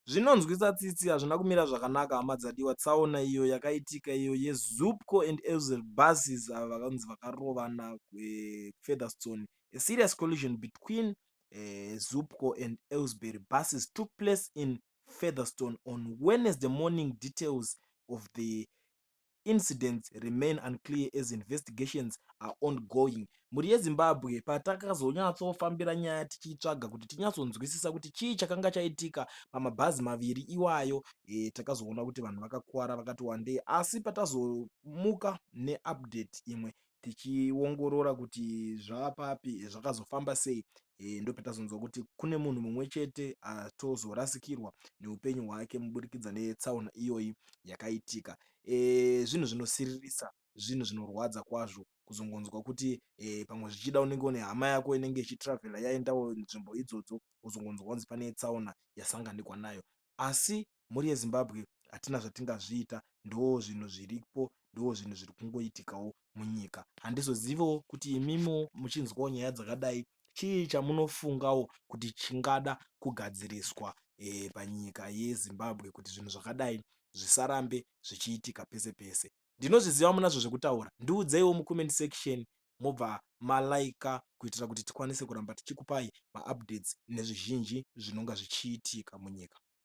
Zvinonzwisa tsitsi hazvina kumira zvakanaka hama dzadiwa. Tsaona iyo yakaitika iyo yeZupco and Elzevir buses ava vanonzi vakarovana kuFeatherstone. A serious collision between Zupco and Aylesbury buses took place in Featherstone on Wednesday morning. Details of the incidents remain unclear as investigations are ongoing. Mhuri yeZimbabwe patakazonyatsofambira nyaya tichitsvaga kuti tinyatsonzwisisa kuti chii chakanga chaitika pamabhazi maviri iwayo, takazoona kuti vanhu vakakuwara vakati wandei, asi patazomuka neupdate imwe tichiongorora kuti zvapapi zvakazofamba sei, ndopatazonzwa kuti kune munhu mumwe chete atozorasikirwa neupenyu hwake muburikidza netsaona iyoyi yakaitika. Zvinhu zvinosiririsa, zvinhu zvinorwadza kwazvo kuzongonzwa kuti pamwe zvichida unenge une hama yako inenge ichitraevhera yaendawo nzvimbo idzodzo, kuzongonzwa kunzi pane tsaona yasanganikwa nayo. Asi mhuri yeZimbabwe hatina zvatingazviita, ndo zvinhu zviripo, ndo zvinhu zviri kungoitikawo munyika. Handizoziviwo kuti imimo muchinzwawo nyaya dzakadai chii chamunofungawo kuti chingada kugadziriswa panyika yeZimbabwe kuti zvinhu zvakadai zvisarambe zvichiitika pese pese. Ndinozviziva munazvo zvekutaura, ndiudzeiwo mucomment section mobva malaika kuitira kuti tikwanise kuramba tichikupai maupdates nezvizhinji zvinonga zvichiitika munyika.